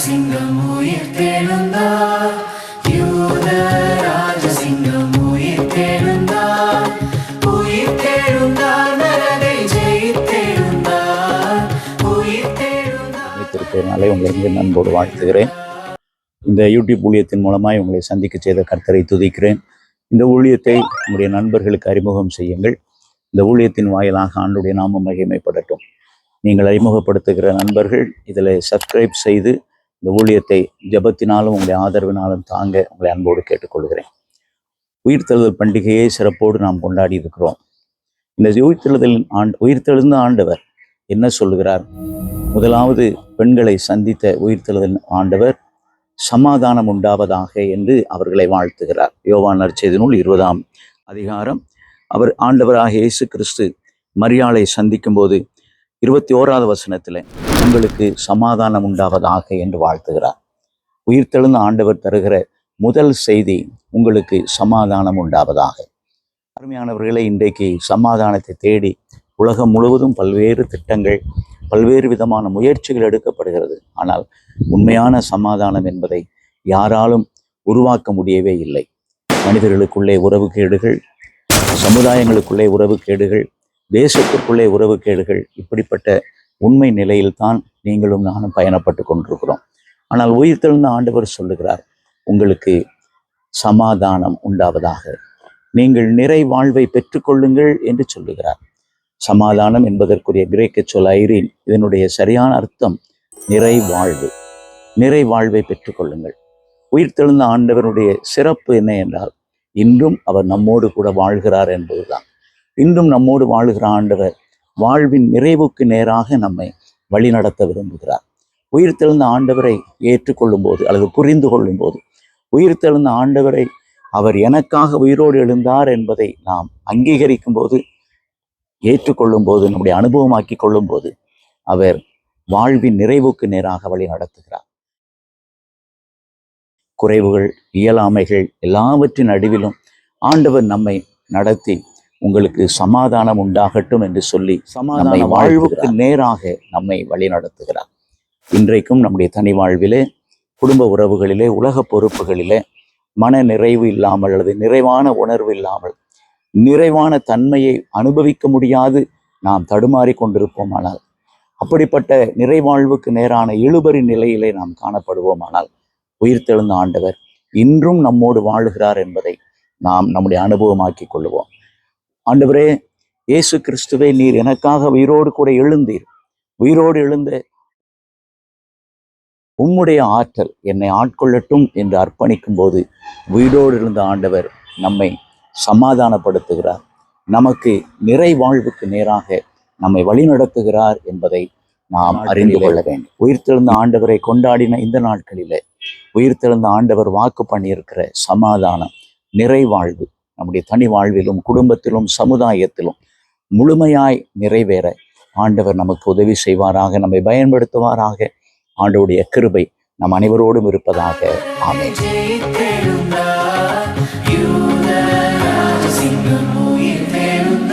ராஜசிங்கம் உயிர் தெழுந்தார், யூத ராஜசிங்கம் உயிர் தெழுந்தார், உயிர் தெழுந்தார், நரகை ஜெயித்தெழுந்தார், உயிர் தெழுந்தார். திருப்பதினாலே உங்களை நண்போடு வாழ்த்துகிறேன். இந்த யூடியூப் ஊழியத்தின் மூலமாய் உங்களை சந்திக்க செய்த கர்த்தரை துதிக்கிறேன். இந்த ஊழியத்தை உங்களுடைய நண்பர்களுக்கு அறிமுகம் செய்யுங்கள். இந்த ஊழியத்தின் வாயிலாக ஆண்டுடைய நாமம் மகிமைப்படட்டும். நீங்கள் அறிமுகப்படுத்துகிற நண்பர்கள் இதில் சப்ஸ்கிரைப் செய்து இந்த ஊழியத்தை ஜெபத்தினாலும் உங்களுடைய ஆதரவினாலும் தாங்க உங்களை அன்போடு கேட்டுக்கொள்கிறேன். உயிர்த்தெழுதல் பண்டிகையை சிறப்போடு நாம் கொண்டாடி இருக்கிறோம். இந்த உயிர்த்தெழுந்த ஆண்டவர் என்ன சொல்லுகிறார்? முதலாவது பெண்களை சந்தித்த உயிர்த்தெழுதல் ஆண்டவர் சமாதானம் உண்டாவதாக என்று அவர்களை வாழ்த்துகிறார். யோவான் நற்செய்தி நூல் 20ஆம் அதிகாரம் அவர் ஆண்டவராக இயேசு கிறிஸ்து மரியாளை சந்திக்கும் போது 21வது வசனத்தில் உங்களுக்கு சமாதானம் உண்டாவதாக என்று வாழ்த்துகிறார். உயிர்த்தெழுந்த ஆண்டவர் தருகிற முதல் செய்தி உங்களுக்கு சமாதானம் உண்டாவதாக. அருமையானவர்களை, இன்றைக்கு சமாதானத்தை தேடி உலகம் முழுவதும் பல்வேறு திட்டங்கள், பல்வேறு விதமான முயற்சிகள் எடுக்கப்படுகிறது. ஆனால் உண்மையான சமாதானம் என்பதை யாராலும் உருவாக்க முடியவே இல்லை. மனிதர்களுக்குள்ளே உறவுகேடுகள், சமுதாயங்களுக்குள்ளே உறவுகேடுகள், தேசத்திற்குள்ளே உறவுகேடுகள், இப்படிப்பட்ட உண்மை நிலையில்தான் நீங்களும் நானும் பயணப்பட்டு கொண்டிருக்கிறோம். ஆனால் உயிர்த்தெழுந்த ஆண்டவர் சொல்லுகிறார், உங்களுக்கு சமாதானம் உண்டாவதாக, நீங்கள் நிறை வாழ்வை பெற்றுக்கொள்ளுங்கள் என்று சொல்லுகிறார். சமாதானம் என்பதற்குரிய கிரேக்க சொல் ஐரீன். இதனுடைய சரியான அர்த்தம் நிறை வாழ்வு. நிறை வாழ்வை பெற்றுக்கொள்ளுங்கள். உயிர்த்தெழுந்த ஆண்டவருடைய சிறப்பு என்ன என்றால், இன்றும் அவர் நம்மோடு கூட வாழ்கிறார் என்பதுதான். இன்றும் நம்மோடு வாழ்கிற ஆண்டவர் வாழ்வின் நிறைவுக்கு நேராக நம்மை வழிநடத்த விரும்புகிறார். உயிர்த்தெழுந்த ஆண்டவரை ஏற்றுக்கொள்ளும் போது அல்லது புரிந்து கொள்ளும் போது, உயிர்த்தெழுந்த ஆண்டவரை அவர் எனக்காக உயிரோடு எழுந்தார் என்பதை நாம் அங்கீகரிக்கும் போது, ஏற்றுக்கொள்ளும் போது, நம்முடைய அனுபவமாக்கி கொள்ளும் போது, அவர் வாழ்வின் நிறைவுக்கு நேராக வழி நடத்துகிறார். குறைவுகள், இயலாமைகள் எல்லாவற்றின் நடுவிலும் ஆண்டவர் நம்மை நடத்தி உங்களுக்கு சமாதானம் உண்டாகட்டும் என்று சொல்லி சமாதான வாழ்வுக்கு நேராக நம்மை வழி நடத்துகிறார். இன்றைக்கும் நம்முடைய தனி வாழ்விலே, குடும்ப உறவுகளிலே, உலக பொறுப்புகளிலே மன நிறைவு இல்லாமல் அல்லது நிறைவான உணர்வு இல்லாமல், நிறைவான தன்மையை அனுபவிக்க முடியாது நாம் தடுமாறி கொண்டிருப்போமானால், அப்படிப்பட்ட நிறைவாழ்வுக்கு நேரான இழுபறி நிலையிலே நாம் காணப்படுவோமானால், உயிர்த்தெழுந்த ஆண்டவர் இன்றும் நம்மோடு வாழுகிறார் என்பதை நாம் நம்முடைய அனுபவமாக்கி கொள்ளுவோம். ஆண்டவரே, இயேசு கிறிஸ்துவே, நீர் எனக்காக உயிரோடு கூட எழுந்தீர். உயிரோடு எழுந்த உம்முடைய ஆற்றல் என்னை ஆட்கொள்ளட்டும் என்று அர்ப்பணிக்கும் போது, உயிரோடு எழுந்த ஆண்டவர் நம்மை சமாதானப்படுத்துகிறார். நமக்கு நிறை வாழ்வுக்கு நேராக நம்மை வழிநடத்துகிறார் என்பதை நாம் அறிந்து கொள்ள வேண்டும். உயிர்த்தெழுந்த ஆண்டவரை கொண்டாடின இந்த நாட்களிலே உயிர்த்தெழுந்த ஆண்டவர் வாக்கு பண்ணியிருக்கிற சமாதானம், நிறைவாழ்வு நம்முடைய தனி வாழ்விலும், குடும்பத்திலும், சமுதாயத்திலும் முழுமையாய் நிறைவேற ஆண்டவர் நமக்கு உதவி செய்வாராக, நம்மை பயன்படுத்துவாராக. ஆண்டவருடைய கிருபை நம் அனைவரோடும் இருப்பதாக. ஆமென். ராஜசிங்கம் உயிர் தெழுந்தார்.